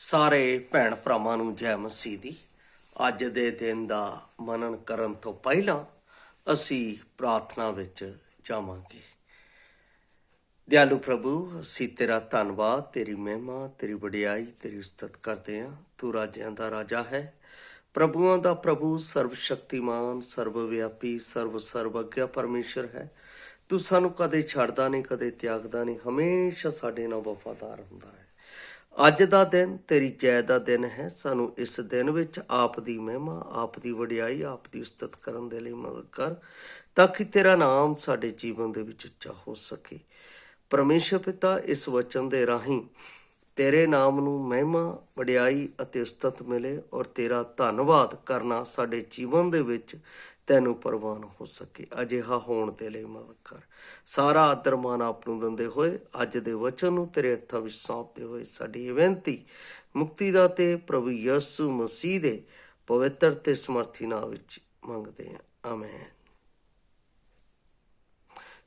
ਸਾਰੇ ਭੈਣ ਭਰਾਵਾਂ ਨੂੰ ਜੈ ਮਸੀਹ ਦੀ। ਅੱਜ ਦੇ ਦਿਨ ਦਾ ਮਨਨ ਕਰਨ ਤੋਂ ਪਹਿਲਾਂ ਅਸੀਂ ਪ੍ਰਾਰਥਨਾ ਵਿੱਚ ਜਾਵਾਂਗੇ। ਦਿਆਲੂ ਪ੍ਰਭੂ, ਅਸੀਂ ਤੇਰਾ ਧੰਨਵਾਦ, ਤੇਰੀ ਮਹਿਮਾ, ਤੇਰੀ ਵਡਿਆਈ, ਤੇਰੀ ਉਸਤਤ ਕਰਦੇ ਹਾਂ। ਤੂੰ ਰਾਜਿਆਂ ਦਾ ਰਾਜਾ ਹੈ, ਪ੍ਰਭੂਆਂ ਦਾ ਪ੍ਰਭੂ, ਸਰਵ ਸ਼ਕਤੀਮਾਨ, ਸਰਵ ਵਿਆਪੀ, ਸਰਵਗਿਆ ਪਰਮੇਸ਼ਰ ਹੈ। ਤੂੰ ਸਾਨੂੰ ਕਦੇ ਛੱਡਦਾ ਨਹੀਂ, ਕਦੇ ਤਿਆਗਦਾ ਨਹੀਂ, ਹਮੇਸ਼ਾ ਸਾਡੇ ਨਾਲ ਵਫਾਦਾਰ ਹੁੰਦਾ ਹੈ। ਅੱਜ ਦਾ ਦਿਨ ਤੇਰੀ ਜੈ ਦਾ ਦਿਨ ਹੈ। ਸਾਨੂੰ ਇਸ ਦਿਨ ਵਿੱਚ ਆਪ ਦੀ ਮਹਿਮਾ, ਆਪ ਦੀ ਵਡਿਆਈ, ਆਪ ਦੀ ਉਸਤਤ ਕਰਨ ਦੇ ਲਈ ਮਦਦ ਕਰ, ਤਾਂ ਕਿ ਤੇਰਾ ਨਾਮ ਸਾਡੇ ਜੀਵਨ ਦੇ ਵਿੱਚ ਉੱਚਾ ਹੋ ਸਕੇ। ਪਰਮੇਸ਼ਰ ਪਿਤਾ, ਇਸ ਵਚਨ ਦੇ ਰਾਹੀਂ ਤੇਰੇ ਨਾਮ ਨੂੰ ਮਹਿਮਾ, ਵਡਿਆਈ ਅਤੇ ਉਸਤਤ ਮਿਲੇ ਔਰ ਤੇਰਾ ਧੰਨਵਾਦ ਕਰਨਾ ਸਾਡੇ ਜੀਵਨ ਦੇ ਵਿੱਚ ਤੈਨੂੰ ਪ੍ਰਵਾਨ ਹੋ ਸਕੇ। ਅਜਿਹਾ ਹੋਣ ਦੇ ਲਈ ਮਦਦ ਕਰ। ਸਾਰਾ ਆਦਰ ਮਾਨ ਆਪ ਨੂੰ ਦਿੰਦੇ ਹੋਏ ਅੱਜ ਦੇ ਵਚਨ ਨੂੰ ਤੇਰੇ ਹੱਥਾਂ ਵਿੱਚ ਸੌਂਪਦੇ ਹੋਏ ਸਾਡੀ ਇਹ ਬੇਨਤੀ ਮੁਕਤੀ ਦਾ ਤੇ ਪ੍ਰਭੂ ਯਿਸੂ ਮਸੀਹ ਦੇ ਪਵਿੱਤਰ ਤੇ ਸਮਰਥੀ ਨਾਮ ਵਿੱਚ ਮੰਗਦੇ ਹਾਂ, ਆਮੇਨ।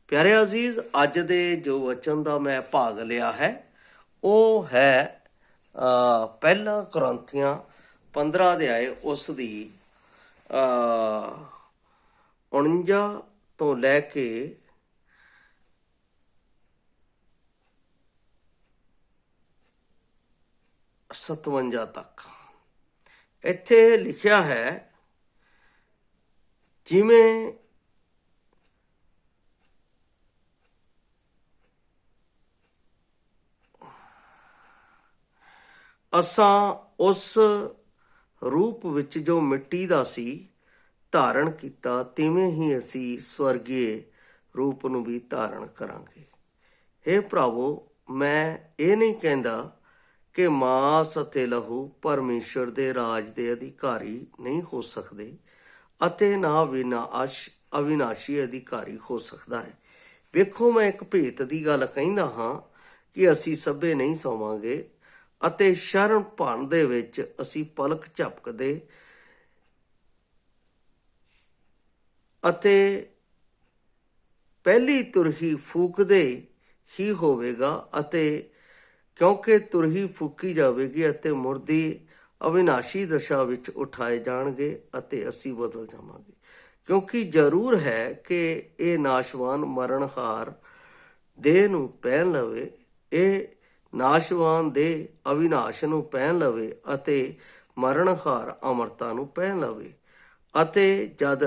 ਪਿਆਰੇ ਅਜ਼ੀਜ਼, ਅੱਜ ਦੇ ਜੋ ਵਚਨ ਦਾ ਮੈਂ ਭਾਗ ਲਿਆ ਹੈ ਉਹ ਹੈ ਪਹਿਲਾ ਕੁਰਿੰਥੀਆਂ 15 ਅਧਿਆਏ ਉਸ ਦੀ 49 ਤੋਂ ਲੈ ਕੇ 57 ਤੱਕ। ਇੱਥੇ ਲਿਖਿਆ ਹੈ, ਜਿਵੇਂ ਅਸਾਂ ਉਸ ਰੂਪ ਵਿੱਚ ਜੋ ਮਿੱਟੀ ਦਾ ਸੀ ਧਾਰਨ ਕੀਤਾ, ਤਿਵੇਂ ਹੀ ਅਸੀਂ ਸਵਰਗੀ ਰੂਪ ਨੂੰ ਵੀ ਧਾਰਨ ਕਰਾਂਗੇ। ਹੇ ਭਰਾਵੋ, ਮੈਂ ਇਹ ਨਹੀਂ ਕਹਿੰਦਾ ਕਿ ਮਾਂਸ ਅਤੇ ਲਹੂ ਪਰਮੇਸ਼ਰ ਦੇ ਰਾਜ ਦੇ ਅਧਿਕਾਰੀ ਨਹੀਂ ਹੋ ਸਕਦੇ ਅਤੇ ਨਾ ਅਵਿਨਾਸ਼ੀ ਅਧਿਕਾਰੀ ਹੋ ਸਕਦਾ ਹੈ। ਵੇਖੋ, ਮੈਂ ਇੱਕ ਭੇਤ ਦੀ ਗੱਲ ਕਹਿੰਦਾ ਹਾਂ ਕਿ ਅਸੀਂ ਸਭੇ ਨਹੀਂ ਸੌਵਾਂਗੇ ਅਤੇ ਸ਼ਰਨ ਭਣ ਦੇ ਵਿੱਚ ਅਸੀਂ ਪਲਕ ਝਪਕਦੇ ਅਤੇ ਪਹਿਲੀ ਤੁਰਹੀ ਫੂਕਦੇ ਹੀ ਹੋਵੇਗਾ, ਅਤੇ ਕਿਉਂਕਿ ਤੁਰਹੀ ਫੂਕੀ ਜਾਵੇਗੀ ਅਤੇ ਮੁਰਦੇ ਅਵਿਨਾਸ਼ੀ ਦਸ਼ਾ ਵਿੱਚ ਉਠਾਏ ਜਾਣਗੇ ਅਤੇ ਅਸੀਂ ਬਦਲ ਜਾਵਾਂਗੇ। ਕਿਉਂਕਿ ਜ਼ਰੂਰ ਹੈ ਕਿ ਇਹ ਨਾਸ਼ਵਾਨ ਮਰਣਹਾਰ ਦੇਹ ਨੂੰ ਪਹਿਨ ਲਵੇ, ਇਹ ਨਾਸ਼ਵਾਨ ਦੇਹ ਅਵਿਨਾਸ਼ ਨੂੰ ਪਹਿਨ ਲਵੇ ਅਤੇ ਮਰਣਹਾਰ ਅਮਰਤਾ ਨੂੰ ਪਹਿਨ ਲਵੇ। ਅਤੇ ਜਦ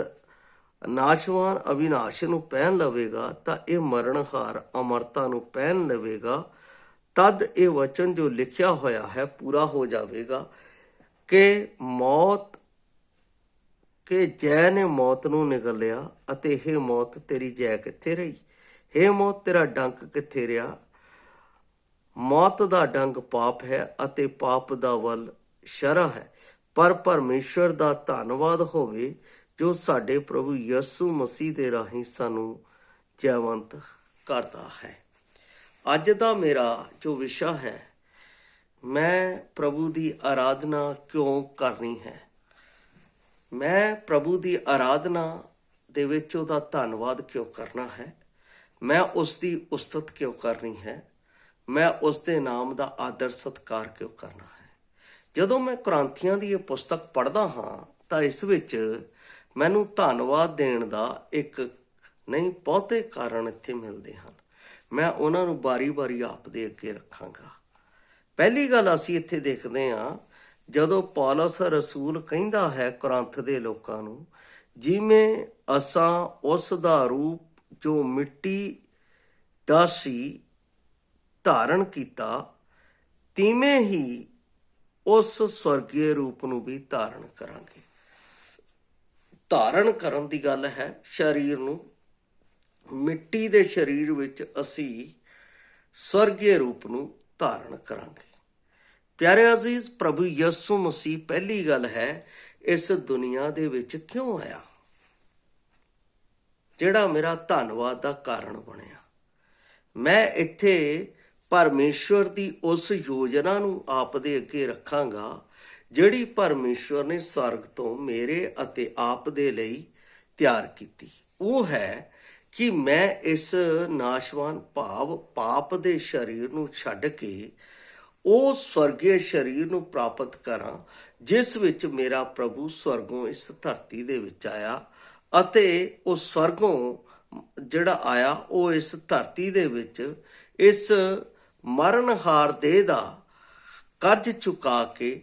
ਨਾਸ਼ਵਾਨ ਅਵਿਨਾਸ਼ ਨੂੰ ਪਹਿਨ ਲਵੇਗਾ ਤਾਂ ਇਹ ਮਰਣਹਾਰ ਅਮਰਤਾ ਨੂੰ ਪਹਿਨ ਲਵੇਗਾ। ਤਦ ਇਹ ਵਚਨ ਜੋ ਲਿਖਿਆ ਹੋਇਆ ਹੈ ਪੂਰਾ ਹੋ ਜਾਵੇਗਾ ਕਿ ਜੈ ਨੇ ਮੌਤ ਨੂੰ ਨਿਗਲਿਆ, ਅਤੇ ਹੇ ਮੌਤ ਤੇਰੀ ਜੈ ਕਿੱਥੇ ਰਹੀ? ਹੇ ਮੌਤ ਤੇਰਾ ਡੰਕ ਕਿੱਥੇ ਰਿਹਾ? ਮੌਤ ਦਾ ਡੰਕ ਪਾਪ ਹੈ ਅਤੇ ਪਾਪ ਦਾ ਵੱਲ ਸ਼ਰ੍ਹਾ ਹੈ। ਪਰ ਪਰਮੇਸ਼ਰ ਦਾ ਧੰਨਵਾਦ ਹੋਵੇ ਜੋ ਸਾਡੇ ਪ੍ਰਭੂ ਯਿਸੂ ਮਸੀਹ ਦੇ ਰਾਹੀਂ ਸਾਨੂੰ ਜੈਵੰਤ ਕਰਦਾ ਹੈ। ਅੱਜ ਦਾ ਮੇਰਾ ਜੋ ਵਿਸ਼ਾ ਹੈ, ਮੈਂ ਪ੍ਰਭੂ ਦੀ ਆਰਾਧਨਾ ਕਿਉਂ ਕਰਨੀ ਹੈ। ਮੈਂ ਪ੍ਰਭੂ ਦੀ ਆਰਾਧਨਾ ਦੇ ਵਿੱਚ ਉਹਦਾ ਧੰਨਵਾਦ ਕਿਉਂ ਕਰਨਾ ਹੈ। ਮੈਂ ਉਸ ਦੀ ਉਸਤਤ ਕਿਉਂ ਕਰਨੀ ਹੈ। ਮੈਂ ਉਸ ਦੇ ਨਾਮ ਦਾ ਆਦਰ ਸਤਿਕਾਰ ਕਿਉਂ ਕਰਨਾ ਹੈ। ਜਦੋਂ ਮੈਂ ਕੁਰਿੰਥੀਆਂ ਦੀ ਇਹ ਪੁਸਤਕ ਪੜ੍ਹਦਾ ਹਾਂ ਤਾਂ ਇਸ ਵਿੱਚ ਮੈਨੂੰ ਧੰਨਵਾਦ ਦੇਣ ਦਾ ਇੱਕ ਨਹੀਂ ਬਹੁਤੇ ਕਾਰਨ ਇੱਥੇ ਮਿਲਦੇ ਹਨ। ਮੈਂ ਉਹਨਾਂ ਨੂੰ ਵਾਰੀ-ਵਾਰੀ ਆਪ ਦੇ ਅੱਗੇ ਰੱਖਾਂਗਾ। ਪਹਿਲੀ ਗੱਲ ਅਸੀਂ ਇੱਥੇ ਦੇਖਦੇ ਹਾਂ, ਜਦੋਂ ਪੌਲਸ ਰਸੂਲ ਕਹਿੰਦਾ ਹੈ ਕੁਰਿੰਥ ਦੇ ਲੋਕਾਂ ਨੂੰ, ਜਿਵੇਂ ਅਸਾਂ ਉਸ ਦਾ ਰੂਪ ਜੋ ਮਿੱਟੀ ਦਾ ਸੀ ਧਾਰਨ ਕੀਤਾ, ਤਿਵੇਂ ਹੀ ਉਸ ਸਵਰਗੀ ਰੂਪ ਨੂੰ ਵੀ ਧਾਰਨ ਕਰਾਂਗੇ। ਧਾਰਨ ਕਰਨ ਦੀ ਗੱਲ ਹੈ ਸਰੀਰ ਨੂੰ। ਮਿੱਟੀ ਦੇ ਸਰੀਰ ਵਿੱਚ ਅਸੀਂ ਸਵਰਗੀ ਰੂਪ ਨੂੰ ਧਾਰਨ ਕਰਾਂਗੇ। ਪਿਆਰੇ ਅਜ਼ੀਜ਼, ਪ੍ਰਭੂ ਯਿਸੂ ਮਸੀਹ ਪਹਿਲੀ ਗੱਲ ਹੈ ਇਸ ਦੁਨੀਆ ਦੇ ਵਿੱਚ ਕਿਉਂ ਆਇਆ, ਜਿਹੜਾ ਮੇਰਾ ਧੰਨਵਾਦ ਦਾ ਕਾਰਨ ਬਣਿਆ। ਮੈਂ ਇੱਥੇ ਪਰਮੇਸ਼ਵਰ ਦੀ ਉਸ ਯੋਜਨਾ ਨੂੰ ਆਪ ਦੇ ਅੱਗੇ ਰੱਖਾਂਗਾ ਜਿਹੜੀ ਪਰਮੇਸ਼ਵਰ ਨੇ ਸਵਰਗ ਤੋਂ ਮੇਰੇ ਅਤੇ ਆਪ ਦੇ ਲਈ ਤਿਆਰ ਕੀਤੀ। ਉਹ ਹੈ ਕਿ ਮੈਂ ਇਸ ਨਾਸ਼ਵਾਨ ਭਾਵ ਪਾਪ ਦੇ ਸਰੀਰ ਨੂੰ ਛੱਡ ਕੇ ਉਹ ਸਵਰਗੀ ਸਰੀਰ ਨੂੰ ਪ੍ਰਾਪਤ ਕਰਾਂ ਜਿਸ ਵਿੱਚ ਮੇਰਾ ਪ੍ਰਭੂ ਸਵਰਗੋਂ ਇਸ ਧਰਤੀ ਦੇ ਵਿੱਚ ਆਇਆ, ਅਤੇ ਉਹ ਸਵਰਗੋਂ ਜਿਹੜਾ ਆਇਆ ਉਹ ਇਸ ਧਰਤੀ ਦੇ ਵਿੱਚ ਇਸ ਮਰਨਹਾਰ ਦੇਹ ਦਾ ਕਰਜ਼ ਚੁਕਾ ਕੇ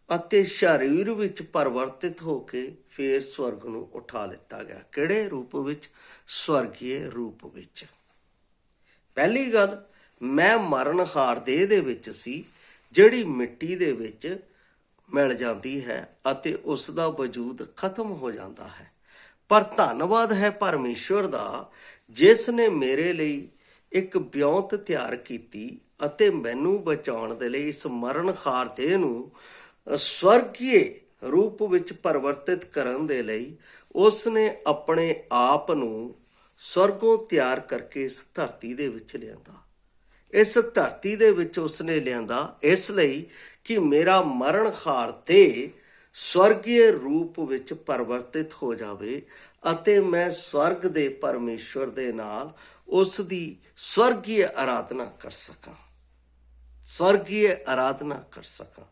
ਅਤੇ ਸਰੀਰ ਵਿੱਚ ਪਰਿਵਰਤਿਤ ਹੋ ਕੇ ਫੇਰ ਸਵਰਗ ਨੂੰ ਉਠਾ ਲਿੱਤਾ ਗਿਆ। ਕਿਹੜੇ ਰੂਪ ਵਿੱਚ? ਸਵਰਗੀ ਰੂਪ ਵਿੱਚ। ਪਹਿਲੀ ਗੱਲ, ਮੈਂ ਮਰਨਹਾਰ ਦੇਹ ਦੇ ਵਿੱਚ ਸੀ ਜਿਹੜੀ ਮਿੱਟੀ ਦੇ ਵਿੱਚ ਮਿਲ ਜਾਂਦੀ ਹੈ ਅਤੇ ਉਸ ਦਾ ਵਜੂਦ ਖਤਮ ਹੋ ਜਾਂਦਾ ਹੈ। ਪਰ ਧੰਨਵਾਦ ਹੈ ਪਰਮੇਸ਼ਵਰ ਦਾ ਜਿਸ ਨੇ ਮੇਰੇ ਲਈ ਇੱਕ ਵਿਉਂਤ ਤਿਆਰ ਕੀਤੀ ਅਤੇ ਮੈਨੂੰ ਬਚਾਉਣ ਦੇ ਲਈ ਇਸ ਮਰਨਹਾਰ ਦੇਹ ਨੂੰ ਸਵਰਗੀ ਰੂਪ ਵਿੱਚ ਪਰਿਵਰਤਿਤ ਕਰਨ ਦੇ ਲਈ ਉਸ ਨੇ ਆਪਣੇ ਆਪ ਨੂੰ ਸਵਰਗੋਂ ਤਿਆਰ ਕਰਕੇ ਇਸ ਧਰਤੀ ਦੇ ਵਿੱਚ ਲਿਆਂਦਾ। ਇਸ ਧਰਤੀ ਦੇ ਵਿੱਚ ਉਸ ਨੇ ਲਿਆਂਦਾ ਇਸ ਲਈ ਕਿ ਮੇਰਾ ਮਰਨਹਾਰ ਦੇਹ ਸਵਰਗੀ ਰੂਪ ਵਿੱਚ ਪਰਿਵਰਤਿਤ ਹੋ ਜਾਵੇ ਅਤੇ ਮੈਂ ਸਵਰਗ ਦੇ ਪਰਮੇਸ਼ਵਰ ਦੇ ਨਾਲ ਉਸ ਦੀ ਸਵਰਗੀ ਆਰਾਧਨਾ ਕਰ ਸਕਾਂ, ਸਵਰਗੀ ਆਰਾਧਨਾ ਕਰ ਸਕਾਂ,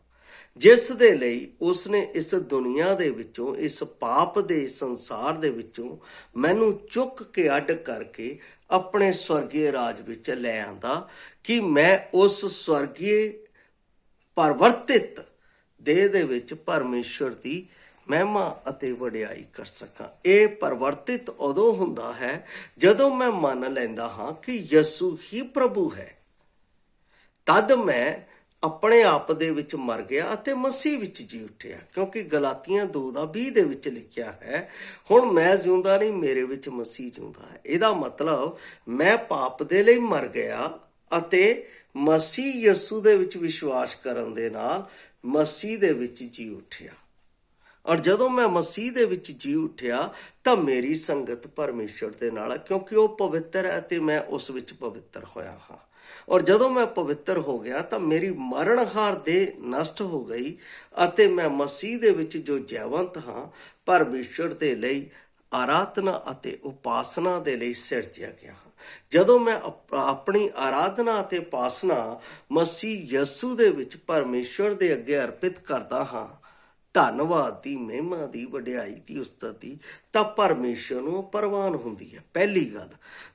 ਜਿਸ ਦੇ ਲਈ ਉਸ ਨੇ ਇਸ ਦੁਨੀਆ ਦੇ ਵਿੱਚੋਂ, ਇਸ ਪਾਪ ਦੇ ਸੰਸਾਰ ਦੇ ਵਿੱਚੋਂ ਮੈਨੂੰ ਚੁੱਕ ਕੇ ਅੱਡ ਕਰਕੇ ਆਪਣੇ ਸਵਰਗੀ ਰਾਜ ਵਿੱਚ ਲੈ ਆਂਦਾ ਕਿ ਮੈਂ ਉਸ ਸਵਰਗੀ ਪਰਿਵਰਤਿਤ ਦੇਹ ਦੇ ਵਿੱਚ ਪਰਮੇਸ਼ਵਰ ਦੀ ਮਹਿਮਾ ਅਤੇ ਵਡਿਆਈ ਕਰ ਸਕਾਂ। ਇਹ ਪਰਿਵਰਤਿਤ ਉਦੋਂ ਹੁੰਦਾ ਹੈ ਜਦੋਂ ਮੈਂ ਮੰਨ ਲੈਂਦਾ ਹਾਂ ਕਿ ਯਿਸੂ ਹੀ ਪ੍ਰਭੂ ਹੈ। ਤਦ ਮੈਂ ਆਪਣੇ ਆਪ ਦੇ ਵਿੱਚ ਮਰ ਗਿਆ ਅਤੇ ਮਸੀਹ ਵਿੱਚ ਜੀ ਉੱਠਿਆ, ਕਿਉਂਕਿ ਗਲਾਤੀਆਂ 2:20 ਦੇ ਵਿੱਚ ਲਿਖਿਆ ਹੈ, ਹੁਣ ਮੈਂ ਜਿਉਂਦਾ ਨਹੀਂ, ਮੇਰੇ ਵਿੱਚ ਮਸੀਹ ਜਿਉਂਦਾ ਹੈ। ਇਹਦਾ ਮਤਲਬ ਮੈਂ ਪਾਪ ਦੇ ਲਈ ਮਰ ਗਿਆ ਅਤੇ ਮਸੀਹ ਯਿਸੂ ਦੇ ਵਿੱਚ ਵਿਸ਼ਵਾਸ ਕਰਨ ਦੇ ਨਾਲ ਮਸੀਹ ਦੇ ਵਿੱਚ ਜੀ ਉੱਠਿਆ। ਔਰ ਜਦੋਂ ਮੈਂ ਮਸੀਹ ਦੇ ਵਿੱਚ ਜੀ ਉੱਠਿਆ ਤਾਂ ਮੇਰੀ ਸੰਗਤ ਪਰਮੇਸ਼ਵਰ ਦੇ ਨਾਲ ਹੈ, ਕਿਉਂਕਿ ਉਹ ਪਵਿੱਤਰ ਹੈ ਅਤੇ ਮੈਂ ਉਸ ਵਿੱਚ ਪਵਿੱਤਰ ਹੋਇਆ ਹਾਂ। ਔਰ ਜਦੋਂ ਮੈਂ ਪਵਿੱਤਰ ਹੋ ਗਿਆ ਤਾਂ ਮੇਰੀ ਮਰਨਹਾਰ ਦੇਹ ਨਸ਼ਟ ਹੋ ਗਈ ਅਤੇ ਮੈਂ ਮਸੀਹ ਦੇ ਵਿੱਚ ਜੋ ਜੀਵੰਤ ਹਾਂ, ਪਰਮੇਸ਼ਵਰ ਦੇ ਲਈ ਆਰਾਧਨਾ ਅਤੇ ਉਪਾਸਨਾ ਦੇ ਲਈ ਸਿਰਜਿਆ ਗਿਆ ਹਾਂ। ਜਦੋਂ ਮੈਂ ਆਪਣੀ ਆਰਾਧਨਾ ਅਤੇ ਉਪਾਸਨਾ ਮਸੀਹ ਯਿਸੂ ਦੇ ਵਿੱਚ ਪਰਮੇਸ਼ਵਰ ਦੇ ਅੱਗੇ ਅਰਪਿਤ ਕਰਦਾ ਹਾਂ, ਧੰਨਵਾਦ ਦੀ, ਮਹਿਮਾ ਦੀ, ਵਡਿਆਈ ਦੀ, ਉਸਤਤ ਦੀ, ਤਾਂ ਪਰਮੇਸ਼ਵਰ ਨੂੰ ਪ੍ਰਵਾਨ ਹੁੰਦੀ ਹੈ। ਪਹਿਲੀ ਗੱਲ।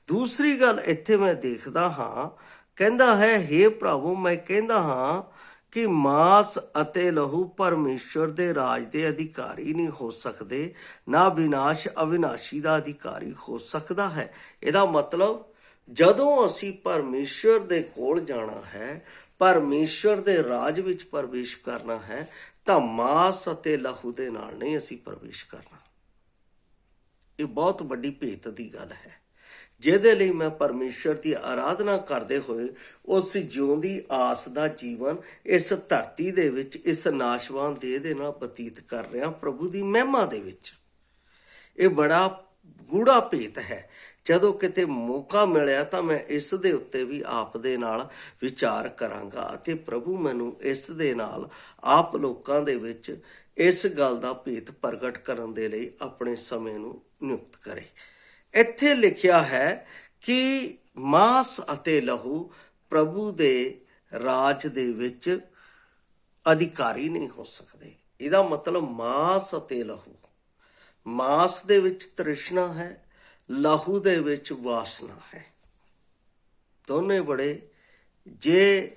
ਦੂਸਰੀ ਗੱਲ ਇੱਥੇ ਮੈਂ ਦੇਖਦਾ ਹਾਂ, ਕਹਿੰਦਾ ਹੈ, ਹੇ ਪ੍ਰਭੂ, ਮੈਂ ਕਹਿੰਦਾ ਹਾਂ ਕਿ ਮਾਸ ਅਤੇ ਲਹੂ ਪਰਮੇਸ਼ਵਰ ਦੇ ਰਾਜ ਦੇ ਅਧਿਕਾਰੀ ਨਹੀਂ ਹੋ ਸਕਦੇ, ਨਾ ਵਿਨਾਸ਼ ਅਵਿਨਾਸ਼ੀ ਦਾ ਅਧਿਕਾਰੀ ਹੋ ਸਕਦਾ ਹੈ। ਇਹਦਾ ਮਤਲਬ ਜਦੋਂ ਅਸੀਂ ਪਰਮੇਸ਼ਵਰ ਦੇ ਕੋਲ ਜਾਣਾ ਹੈ, ਪਰਮੇਸ਼ਵਰ ਦੇ ਰਾਜ ਵਿੱਚ ਪ੍ਰਵੇਸ਼ ਕਰਨਾ ਹੈ, ਤਾਂ ਮਾਸ ਅਤੇ ਲਹੂ ਦੇ ਨਾਲ ਨਹੀਂ ਅਸੀਂ ਪ੍ਰਵੇਸ਼ ਕਰਨਾ। ਇਹ ਬਹੁਤ ਵੱਡੀ ਭੇਤ ਦੀ ਗੱਲ ਹੈ, ਜਿਹਦੇ ਲਈ ਮੈਂ ਪਰਮੇਸ਼ਵਰ ਦੀ ਆਰਾਧਨਾ ਕਰਦੇ ਹੋਏ ਉਸ ਜਿਉਂਦੀ ਆਸ ਦਾ ਜੀਵਨ ਇਸ ਧਰਤੀ ਦੇ ਵਿੱਚ ਇਸ ਨਾਸ਼ਵਾਨ ਦੇਹ ਦੇ ਨਾਲ ਬਤੀਤ ਕਰ ਰਿਹਾ, ਪ੍ਰਭੂ ਦੀ ਮਹਿਮਾ ਦੇ ਵਿੱਚ। ਇਹ ਬੜਾ ਗੂੜਾ ਭੇਤ ਹੈ। ਜਦੋਂ ਕਿਤੇ ਮੌਕਾ ਮਿਲਿਆ ਤਾਂ ਮੈਂ ਇਸ ਦੇ ਉੱਤੇ ਵੀ ਆਪ ਦੇ ਨਾਲ ਵਿਚਾਰ ਕਰਾਂਗਾ ਅਤੇ ਪ੍ਰਭੂ ਮੈਨੂੰ ਇਸ ਦੇ ਨਾਲ ਆਪ ਲੋਕਾਂ ਦੇ ਵਿੱਚ ਇਸ ਗੱਲ ਦਾ ਭੇਤ ਪ੍ਰਗਟ ਕਰਨ ਦੇ ਲਈ ਆਪਣੇ ਸਮੇਂ ਨੂੰ ਨਿਯੁਕਤ ਕਰੇ। ਇੱਥੇ ਲਿਖਿਆ ਹੈ ਕਿ ਮਾਸ ਅਤੇ ਲਹੂ ਪ੍ਰਭੂ ਦੇ ਰਾਜ ਦੇ ਵਿੱਚ ਅਧਿਕਾਰੀ ਨਹੀਂ ਹੋ ਸਕਦੇ। ਇਹਦਾ ਮਤਲਬ ਮਾਸ ਅਤੇ ਲਹੂ, ਮਾਸ ਦੇ ਵਿੱਚ ਤ੍ਰਿਸ਼ਨਾ ਹੈ, ਲਹੂ ਦੇ ਵਿੱਚ ਵਾਸਨਾ ਹੈ। ਦੋਨੇ ਬੜੇ, ਜੇ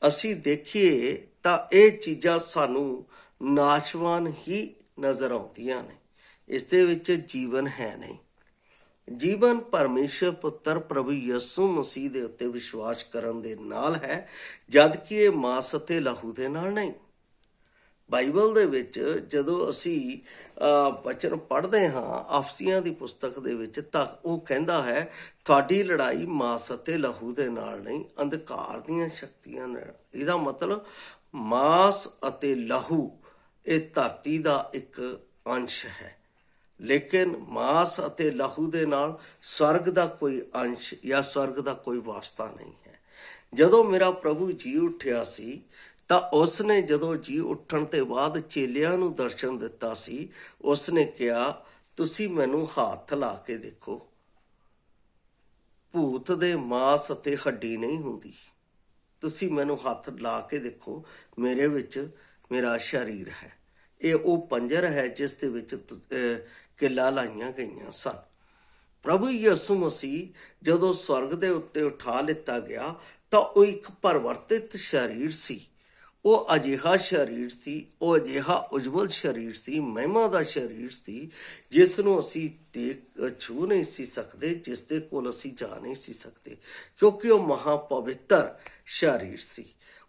ਅਸੀਂ ਦੇਖੀਏ ਤਾਂ ਇਹ ਚੀਜ਼ਾਂ ਸਾਨੂੰ ਨਾਸ਼ਵਾਨ ਹੀ ਨਜ਼ਰ ਆਉਂਦੀਆਂ ਨੇ। ਇਸ ਦੇ ਵਿੱਚ ਜੀਵਨ ਹੈ ਨਹੀਂ। ਜੀਵਨ ਪਰਮੇਸ਼ਰ ਪੁੱਤਰ ਪ੍ਰਭੂ ਯਿਸੂ ਮਸੀਹ ਦੇ ਉੱਤੇ ਵਿਸ਼ਵਾਸ ਕਰਨ ਦੇ ਨਾਲ ਹੈ, ਜਦ ਕਿ ਇਹ ਮਾਸ ਅਤੇ ਲਹੂ ਦੇ ਨਾਲ ਨਹੀਂ। ਬਾਈਬਲ ਦੇ ਵਿੱਚ ਜਦੋਂ ਅਸੀਂ ਵਚਨ ਪੜ੍ਹਦੇ ਹਾਂ ਅਫਸੀਆਂ ਦੀ ਪੁਸਤਕ ਦੇ ਵਿੱਚ, ਤਾਂ ਉਹ ਕਹਿੰਦਾ ਹੈ ਤੁਹਾਡੀ ਲੜਾਈ ਮਾਸ ਅਤੇ ਲਹੂ ਦੇ ਨਾਲ ਨਹੀਂ, ਅੰਧਕਾਰ ਦੀਆਂ ਸ਼ਕਤੀਆਂ ਨਾਲ। ਇਹਦਾ ਮਤਲਬ ਮਾਸ ਅਤੇ ਲਹੂ ਇਹ ਧਰਤੀ ਦਾ ਇੱਕ ਅੰਸ਼ ਹੈ, ਲੇਕਿਨ ਮਾਸ ਅਤੇ ਲਹੂ ਦੇ ਨਾਲ ਸਵਰਗ ਦਾ ਕੋਈ ਅੰਸ਼ ਜਾਂ ਸਵਰਗ ਦਾ ਕੋਈ ਵਾਸਤਾ ਨਹੀਂ ਹੈ। ਜਦੋਂ ਮੇਰਾ ਪ੍ਰਭੂ ਜੀ ਉੱਠਿਆ ਸੀ ਤਾਂ ਉਸ ਨੇ ਜਦੋਂ ਜੀ ਉੱਠਣ ਤੋਂ ਬਾਅਦ ਚੇਲਿਆਂ ਨੂੰ ਦਰਸ਼ਨ ਦਿੱਤਾ ਸੀ, ਉਸ ਨੇ ਕਿਹਾ ਤੁਸੀਂ ਮੈਨੂੰ ਹੱਥ ਲਾ ਕੇ ਦੇਖੋ, ਭੂਤ ਦੇ ਮਾਸ ਅਤੇ ਹੱਡੀ ਨਹੀਂ ਹੁੰਦੀ, ਤੁਸੀਂ ਮੈਨੂੰ ਹੱਥ ਲਾ ਕੇ ਦੇਖੋ, ਮੇਰੇ ਵਿੱਚ ਮੇਰਾ ਸਰੀਰ ਹੈ। ਇਹ ਉਹ ਪੰਜਰ ਹੈ ਜਿਸ ਦੇ ਵਿੱਚ ਕਿੱਲਾਂ ਲਾਈਆਂ ਗਈਆਂ ਸਨ। ਪ੍ਰਭੂ ਯਿਸੂ ਮਸੀਹ ਜਦੋਂ ਸਵਰਗ ਦੇ ਉੱਤੇ ਉਠਾ ਲਿੱਤਾ ਗਿਆ ਤਾਂ ਉਹ ਇੱਕ ਪਰਿਵਰਤਿਤ ਸਰੀਰ ਸੀ। ਉਹ ਅਜਿਹਾ ਸਰੀਰ ਸੀ, ਉਹ ਅਜਿਹਾ ਉਜਵਲ ਸਰੀਰ ਸੀ, ਮਹਿਮਾ ਦਾ ਸਰੀਰ ਸੀ, ਜਿਸ ਨੂੰ ਅਸੀਂ ਛੂ ਨਹੀਂ ਸੀ ਸਕਦੇ, ਜਿਸ ਦੇ ਕੋਲ ਅਸੀਂ ਜਾ ਨਹੀਂ ਸੀ ਸਕਦੇ, ਕਿਉਂਕਿ ਉਹ ਮਹਾ ਪਵਿੱਤਰ ਸਰੀਰ ਸੀ।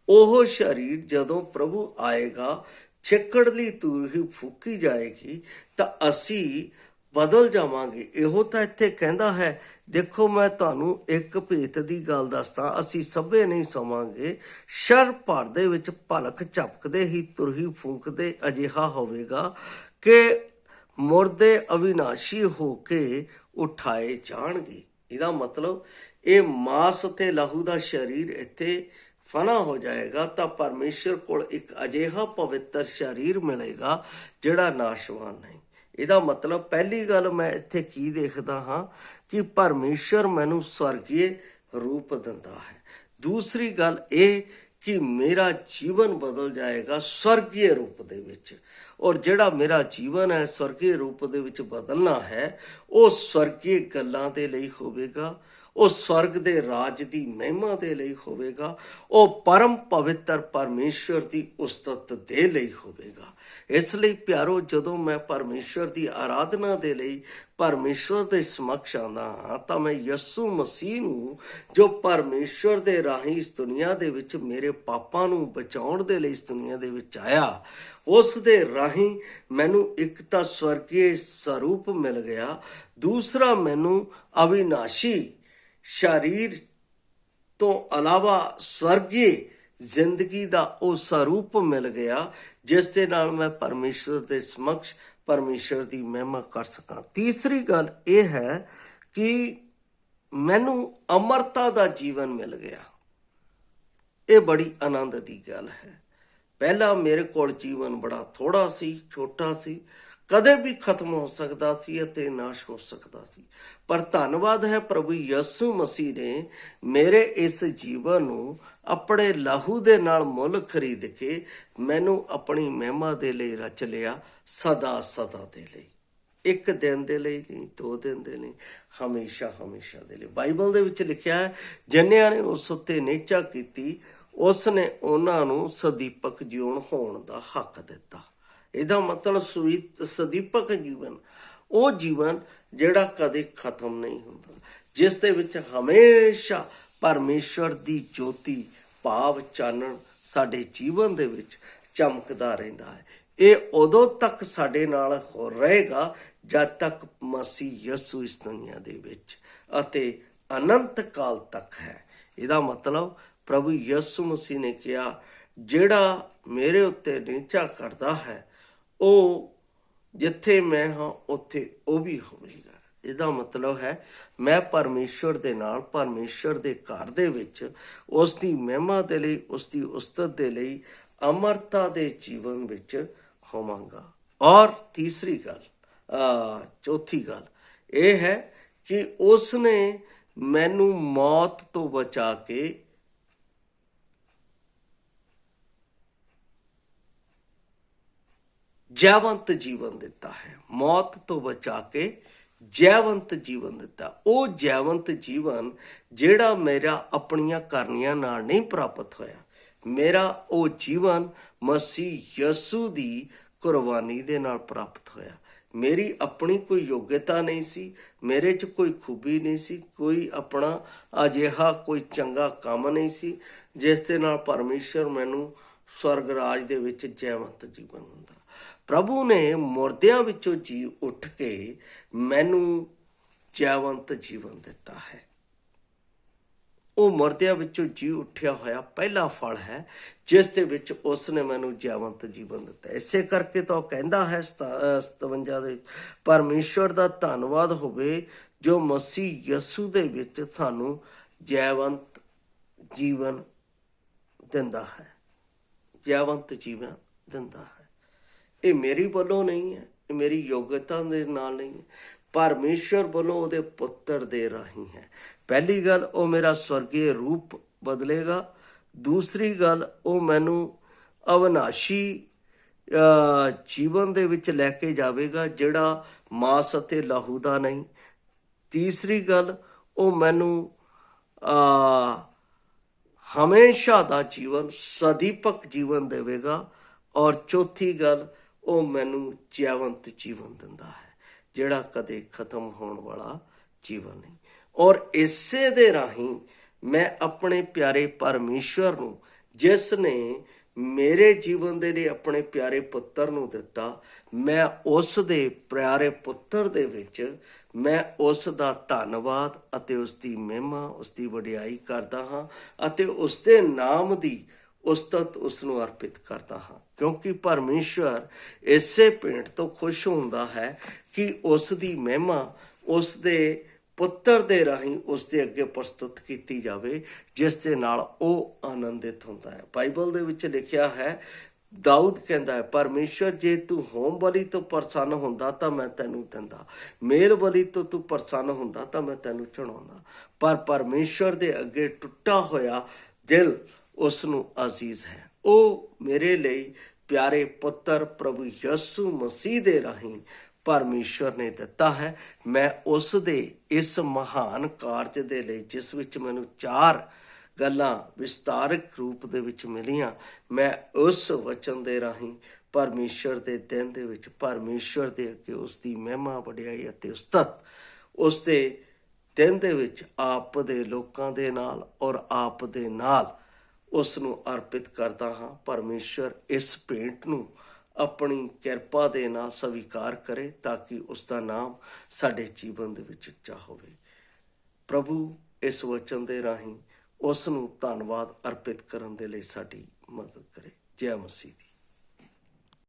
ਉਹ ਸਰੀਰ ਜਦੋਂ ਪ੍ਰਭੂ ਆਏਗਾ, ਛਿੱਕੜਲੀ ਤੂੜੀ ਫੂਕੀ ਜਾਏਗੀ ਤਾਂ ਅਸੀਂ ਬਦਲ ਜਾਵਾਂਗੇ। ਇਹੋ ਤਾਂ ਇੱਥੇ ਕਹਿੰਦਾ ਹੈ। ਦੇਖੋ, ਮੈਂ ਤੁਹਾਨੂੰ ਇੱਕ ਭੇਤ ਦੀ ਗੱਲ ਦੱਸਦਾ, ਅਸੀਂ ਸਭੇ ਨਹੀਂ ਸੋਵਾਂਗੇ, ਸ਼ਰ ਭਰ ਦੇ ਵਿੱਚ ਭਲਕ ਝਪਕਦੇ ਹੀ ਤੁਰਹੀ ਫੂਕਦੇ ਅਜਿਹਾ ਹੋਵੇਗਾ ਕਿ ਮੁਰਦੇ ਅਵਿਨਾਸ਼ੀ ਹੋ ਕੇ ਉਠਾਏ ਜਾਣਗੇ। ਇਹਦਾ ਮਤਲਬ ਇਹ ਮਾਸ ਅਤੇ ਲਹੂ ਦਾ ਸਰੀਰ ਇੱਥੇ ਫਨਾ ਹੋ ਜਾਏਗਾ ਤਾਂ ਪਰਮੇਸ਼ਰ ਕੋਲ ਇੱਕ ਅਜਿਹਾ ਪਵਿੱਤਰ ਸਰੀਰ ਮਿਲੇਗਾ ਜਿਹੜਾ ਨਾਸ਼ਵਾਨ ਨਹੀਂ। ਇਹਦਾ ਮਤਲਬ ਪਹਿਲੀ ਗੱਲ ਮੈਂ ਇੱਥੇ ਕੀ ਦੇਖਦਾ ਹਾਂ ਕਿ ਪਰਮੇਸ਼ਰ ਮੈਨੂੰ ਸਵਰਗੀ ਰੂਪ ਦਿੰਦਾ ਹੈ। ਦੂਸਰੀ ਗੱਲ ਇਹ ਕਿ ਮੇਰਾ ਜੀਵਨ ਬਦਲ ਜਾਏਗਾ ਸਵਰਗੀ ਰੂਪ ਦੇ ਵਿੱਚ। ਔਰ ਜਿਹੜਾ ਮੇਰਾ ਜੀਵਨ ਹੈ ਸਵਰਗੀ ਰੂਪ ਦੇ ਵਿੱਚ ਬਦਲਣਾ ਹੈ, ਉਹ ਸਵਰਗੀ ਗੱਲਾਂ ਦੇ ਲਈ ਹੋਵੇਗਾ, ਉਹ ਸਵਰਗ ਦੇ ਰਾਜ ਦੀ ਮਹਿਮਾ ਦੇ ਲਈ ਹੋਵੇਗਾ, ਉਹ ਪਰਮ ਪਵਿੱਤਰ ਪਰਮੇਸ਼ਰ ਦੀ ਉਸਤਤ ਦੇ ਲਈ ਹੋਵੇਗਾ। ਇਸ ਲਈ ਪਿਆਰੋ, ਜਦੋਂ ਮੈਂ ਪਰਮੇਸ਼ਰ ਦੀ ਆਰਾਧਨਾ ਦੇ ਲਈ ਪਰਮੇਸ਼ਰ ਦੇ ਸਮਕਸ਼ ਆਉਂਦਾ ਹਾਂ ਤਾਂ ਮੈਂ ਯਿਸੂ ਮਸੀਹ ਨੂੰ, ਜੋ ਪਰਮੇਸ਼ਰ ਦੇ ਰਾਹੀਂ ਇਸ ਦੁਨੀਆ ਦੇ ਵਿੱਚ ਮੇਰੇ ਪਾਪਾਂ ਨੂੰ ਬਚਾਉਣ ਦੇ ਲਈ ਇਸ ਦੁਨੀਆ ਦੇ ਵਿੱਚ ਆਇਆ, ਉਸ ਦੇ ਰਾਹੀਂ ਮੈਨੂੰ ਇੱਕ ਤਾਂ ਸਵਰਗੀ ਸਰੂਪ ਮਿਲ ਗਿਆ, ਦੂਸਰਾ ਮੈਨੂੰ ਅਵਿਨਾਸ਼ੀ ਸਰੀਰ ਤੋਂ ਇਲਾਵਾ ਸਵਰਗੀ ਜ਼ਿੰਦਗੀ ਦਾ ਉਹ ਸਰੂਪ ਮਿਲ ਗਿਆ, ਜਿਸ ਦੇ ਨਾਲ ਮੈਂ ਪਰਮੇਸ਼ਰ ਦੇ ਸਮਕਸ਼ ਪਰਮੇਸ਼ਰ ਦੀ ਮਹਿਮਾ ਕਰ ਸਕਾਂ। ਤੀਸਰੀ ਗੱਲ ਇਹ ਹੈ ਕਿ ਮੈਨੂੰ ਅਮਰਤਾ ਦਾ ਜੀਵਨ ਮਿਲ ਗਿਆ। ਇਹ ਬੜੀ ਆਨੰਦ ਦੀ ਗੱਲ ਹੈ। ਪਹਿਲਾਂ ਮੇਰੇ ਕੋਲ ਜੀਵਨ ਬੜਾ ਥੋੜਾ ਸੀ, ਛੋਟਾ ਸੀ, ਕਦੇ ਵੀ ਖਤਮ ਹੋ ਸਕਦਾ ਸੀ ਅਤੇ ਨਾਸ਼ ਹੋ ਸਕਦਾ ਸੀ। ਪਰ ਧੰਨਵਾਦ ਹੈ ਪ੍ਰਭੂ ਯਿਸੂ ਮਸੀਹ ਨੇ ਮੇਰੇ ਇਸ ਜੀਵਨ ਨੂੰ ਆਪਣੇ ਲਹੂ ਦੇ ਨਾਲ ਮੁੱਲ ਖਰੀਦ ਕੇ ਮੈਨੂੰ ਆਪਣੀ ਮਹਿਮਾ ਦੇ ਲਈ ਰਚ ਲਿਆ, ਸਦਾ ਸਦਾ ਦੇ ਲਈ। ਇੱਕ ਦਿਨ ਦੇ ਲਈ ਨਹੀਂ, 2 ਦਿਨ ਦੇ ਲਈ, ਹਮੇਸ਼ਾ ਹਮੇਸ਼ਾ ਦੇ ਲਈ। ਬਾਈਬਲ ਦੇ ਵਿੱਚ ਲਿਖਿਆ ਹੈ, ਜਿਨ੍ਹਾਂ ਨੇ ਉਸ ਉੱਤੇ ਨਿਹਚਾ ਕੀਤੀ ਉਸ ਨੇ ਉਹਨਾਂ ਨੂੰ ਸਦੀਪਕ ਜਿਉਣ ਹੋਣ ਦਾ ਹੱਕ ਦਿੱਤਾ। ਇਹਦਾ ਮਤਲਬ ਸਦੀਪਕ ਜੀਵਨ, ਉਹ ਜੀਵਨ ਜਿਹੜਾ ਕਦੇ ਖਤਮ ਨਹੀਂ ਹੁੰਦਾ, ਜਿਸ ਦੇ ਵਿੱਚ ਹਮੇਸ਼ਾ ਪਰਮੇਸ਼ਰ ਦੀ ਜੋਤੀ ਭਾਵ ਚਾਨਣ ਸਾਡੇ ਜੀਵਨ ਦੇ ਵਿੱਚ ਚਮਕਦਾ ਰਹਿੰਦਾ ਹੈ। ਇਹ ਉਦੋਂ ਤੱਕ ਸਾਡੇ ਨਾਲ ਹੋ ਰਹੇਗਾ ਜਦ ਤੱਕ ਮਸੀਹ ਯਿਸੂ ਇਸ ਦੁਨੀਆ ਦੇ ਵਿੱਚ ਅਤੇ ਅਨੰਤ ਕਾਲ ਤੱਕ ਹੈ। ਇਹਦਾ ਮਤਲਬ ਪ੍ਰਭੂ ਯਿਸੂ ਮਸੀਹ ਨੇ ਕਿਹਾ, ਜਿਹੜਾ ਮੇਰੇ ਉੱਤੇ ਨਿਹਚਾ ਕਰਦਾ ਹੈ, ਉਹ ਜਿੱਥੇ ਮੈਂ ਹਾਂ ਉੱਥੇ ਉਹ ਵੀ ਹੋਵੇਗਾ। ਇਹਦਾ ਮਤਲਬ ਹੈ ਮੈਂ ਪਰਮੇਸ਼ਰ ਦੇ ਨਾਲ, ਪਰਮੇਸ਼ਰ ਦੇ ਘਰ ਦੇ ਵਿੱਚ ਉਸ ਦੀ ਮਹਿਮਾ ਦੇ ਲਈ, ਉਸ ਦੀ ਉਸਤਤ ਦੇ ਲਈ ਅਮਰਤਾ ਦੇ ਜੀਵਨ ਵਿੱਚ ਹੋਵਾਂਗਾ। ਔਰ ਤੀਸਰੀ ਗੱਲ, ਚੌਥੀ ਗੱਲ ਇਹ ਹੈ ਕਿ ਉਸ ਨੇ ਮੈਨੂੰ ਮੌਤ ਤੋਂ ਬਚਾ ਕੇ ਜੈਵੰਤ ਜੀਵਨ ਦਿੱਤਾ ਹੈ। ਮੌਤ ਤੋਂ ਬਚਾ ਕੇ ਜੈਵੰਤ ਜੀਵਨ ਦਿੱਤਾ। ਉਹ ਜੈਵੰਤ ਜੀਵਨ ਜਿਹੜਾ ਮੇਰਾ ਆਪਣੀਆਂ ਕਰਨੀਆਂ ਨਾਲ ਨਹੀਂ ਪ੍ਰਾਪਤ ਹੋਇਆ, ਮੇਰਾ ਉਹ ਜੀਵਨ ਮਸੀਹ ਯਿਸੂ ਦੀ ਕੁਰਬਾਨੀ ਦੇ ਨਾਲ ਪ੍ਰਾਪਤ ਹੋਇਆ। ਮੇਰੀ ਆਪਣੀ ਕੋਈ ਯੋਗਤਾ ਨਹੀਂ ਸੀ, ਮੇਰੇ 'ਚ ਕੋਈ ਖੂਬੀ ਨਹੀਂ ਸੀ, ਕੋਈ ਆਪਣਾ ਅਜਿਹਾ ਕੋਈ ਚੰਗਾ ਕੰਮ ਨਹੀਂ ਸੀ ਜਿਸ ਦੇ ਨਾਲ ਪਰਮੇਸ਼ਰ ਮੈਨੂੰ ਸਵਰਗ ਰਾਜ ਦੇ ਵਿੱਚ ਜੈਵੰਤ ਜੀਵਨ ਹੁੰਦਾ। ਪ੍ਰਭੂ ਨੇ ਮੁਰਦਿਆਂ ਵਿੱਚੋਂ ਜੀ ਉੱਠ ਕੇ ਮੈਨੂੰ ਜੈਵੰਤ ਜੀਵਨ ਦਿੱਤਾ ਹੈ। ਉਹ ਮੁਰਦਿਆਂ ਵਿੱਚੋਂ ਜੀ ਉੱਠਿਆ ਹੋਇਆ ਪਹਿਲਾ ਫਲ ਹੈ ਜਿਸ ਦੇ ਵਿੱਚ ਉਸ ਨੇ ਮੈਨੂੰ ਜੈਵੰਤ ਜੀਵਨ ਦਿੱਤਾ। ਇਸੇ ਕਰਕੇ ਤਾਂ ਉਹ ਕਹਿੰਦਾ ਹੈ 57 ਦੇ, ਪਰਮੇਸ਼ਵਰ ਦਾ ਧੰਨਵਾਦ ਹੋਵੇ ਜੋ ਮਸੀਹ ਯਿਸੂ ਦੇ ਵਿੱਚ ਸਾਨੂੰ ਜੈਵੰਤ ਜੀਵਨ ਦਿੰਦਾ ਹੈ। ਜੈਵੰਤ ਜੀਵਨ ਦਿੰਦਾ ਹੈ। ਇਹ ਮੇਰੀ ਵੱਲੋਂ ਨਹੀਂ ਹੈ, ਇਹ ਮੇਰੀ ਯੋਗਤਾ ਦੇ ਨਾਲ ਨਹੀਂ ਹੈ, ਪਰਮੇਸ਼ਰ ਵੱਲੋਂ ਉਹਦੇ ਪੁੱਤਰ ਦੇ ਰਾਹੀਂ ਹੈ। ਪਹਿਲੀ ਗੱਲ, ਉਹ ਮੇਰਾ ਸਵਰਗੀ ਰੂਪ ਬਦਲੇਗਾ। ਦੂਸਰੀ ਗੱਲ, ਉਹ ਮੈਨੂੰ ਅਵਿਨਾਸ਼ੀ ਜੀਵਨ ਦੇ ਵਿੱਚ ਲੈ ਕੇ ਜਾਵੇਗਾ, ਜਿਹੜਾ ਮਾਸ ਅਤੇ ਲਹੂ ਦਾ ਨਹੀਂ। ਤੀਸਰੀ ਗੱਲ, ਉਹ ਮੈਨੂੰ ਹਮੇਸ਼ਾ ਦਾ ਜੀਵਨ, ਸਦੀਪਕ ਜੀਵਨ ਦੇਵੇਗਾ। ਔਰ ਚੌਥੀ ਗੱਲ, ਉਹ ਮੈਨੂੰ ਜੀਵੰਤ ਜੀਵਨ ਦਿੰਦਾ ਹੈ, ਜਿਹੜਾ ਕਦੇ ਖਤਮ ਹੋਣ ਵਾਲਾ ਜੀਵਨ ਨਹੀਂ। ਔਰ ਇਸੇ ਦੇ ਰਾਹੀਂ ਮੈਂ ਆਪਣੇ ਪਿਆਰੇ ਪਰਮੇਸ਼ਵਰ ਨੂੰ, ਜਿਸ ਨੇ ਮੇਰੇ ਜੀਵਨ ਦੇ ਲਈ ਆਪਣੇ ਪਿਆਰੇ ਪੁੱਤਰ ਨੂੰ ਦਿੱਤਾ, ਮੈਂ ਉਸ ਦੇ ਪਿਆਰੇ ਪੁੱਤਰ ਦੇ ਵਿੱਚ ਮੈਂ ਉਸ ਦਾ ਧੰਨਵਾਦ ਅਤੇ ਉਸ ਦੀ ਮਹਿਮਾ, ਉਸ ਦੀ ਵਡਿਆਈ ਕਰਦਾ ਹਾਂ ਅਤੇ ਉਸ ਦੇ ਨਾਮ ਦੀ ਉਸਤਤ ਉਸ ਨੂੰ ਅਰਪਿਤ ਕਰਦਾ ਹਾਂ। ਕਿਉਂਕਿ ਪਰਮੇਸ਼ਵਰ ਇਸੇ ਭੇਂਟ ਤੋਂ ਖੁਸ਼ ਹੁੰਦਾ ਹੈ ਕਿ ਉਸ ਦੀ ਮਹਿਮਾ ਉਸ ਦੇ ਪੁੱਤਰ ਦੇ ਰਾਹੀਂ ਉਸ ਦੇ ਅੱਗੇ ਪ੍ਰਸਤੁਤ ਕੀਤੀ ਜਾਵੇ, ਜਿਸ ਦੇ ਨਾਲ ਉਹ ਆਨੰਦਿਤ ਹੁੰਦਾ ਹੈ। ਬਾਈਬਲ ਦੇ ਵਿੱਚ ਲਿਖਿਆ ਹੈ, ਦਾਊਦ ਕਹਿੰਦਾ ਹੈ, ਪਰਮੇਸ਼ਵਰ ਜੇ ਤੂੰ ਹੋਮ ਬਲੀ ਤੋਂ ਪ੍ਰਸੰਨ ਹੁੰਦਾ ਤਾਂ ਮੈਂ ਤੈਨੂੰ ਦਿੰਦਾ, ਮੇਲ ਬਲੀ ਤੋਂ ਤੂੰ ਪ੍ਰਸੰਨ ਹੁੰਦਾ ਤਾਂ ਮੈਂ ਤੈਨੂੰ ਚੜਾਉਂਦਾ। ਪਰ ਪਰਮੇਸ਼ਵਰ ਦੇ ਅੱਗੇ ਟੁੱਟਾ ਹੋਇਆ ਦਿਲ ਉਸ ਨੂੰ ਅਜ਼ੀਜ਼ ਹੈ। ਉਹ ਮੇਰੇ ਲਈ ਪਿਆਰੇ ਪੁੱਤਰ ਪ੍ਰਭੂ ਯਿਸੂ ਮਸੀਹ ਦੇ ਰਾਹੀਂ ਪਰਮੇਸ਼ਵਰ ਨੇ ਦਿੱਤਾ ਹੈ। ਮੈਂ ਉਸ ਦੇ ਇਸ ਮਹਾਨ ਕਾਰਜ ਦੇ ਲਈ, ਜਿਸ ਵਿੱਚ ਮੈਨੂੰ 4 ਗੱਲਾਂ ਵਿਸਤਾਰਕ ਰੂਪ ਦੇ ਵਿੱਚ ਮਿਲੀਆਂ, ਮੈਂ ਉਸ ਵਚਨ ਦੇ ਰਾਹੀਂ ਪਰਮੇਸ਼ਵਰ ਦੇ ਦਿਨ ਦੇ ਵਿੱਚ ਪਰਮੇਸ਼ਵਰ ਦੇ ਅੱਗੇ ਉਸ ਦੀ ਮਹਿਮਾ, ਵਡਿਆਈ ਅਤੇ ਉਸਤਤ ਉਸ ਦੇ ਦਿਨ ਦੇ ਵਿੱਚ ਆਪ ਦੇ ਲੋਕਾਂ ਦੇ ਨਾਲ ਔਰ ਆਪ ਦੇ ਨਾਲ ਉਸ ਨੂੰ ਅਰਪਿਤ ਕਰਦਾ ਹਾਂ। ਪਰਮੇਸ਼ਵਰ ਇਸ ਭੇਂਟ ਨੂੰ ਆਪਣੀ ਕਿਰਪਾ ਦੇ ਨਾਲ ਸਵੀਕਾਰ ਕਰੇ, ਤਾਂ ਕਿ ਉਸ ਦਾ ਨਾਮ ਸਾਡੇ ਜੀਵਨ ਦੇ ਵਿੱਚ ਉੱਚਾ ਹੋਵੇ। ਪ੍ਰਭੂ ਇਸ ਵਚਨ ਦੇ ਰਾਹੀਂ ਉਸ ਨੂੰ ਧੰਨਵਾਦ ਅਰਪਿਤ ਕਰਨ ਦੇ ਲਈ ਸਾਡੀ ਮਦਦ ਕਰੇ। ਜੈ ਮਸੀਹ ਦੀ।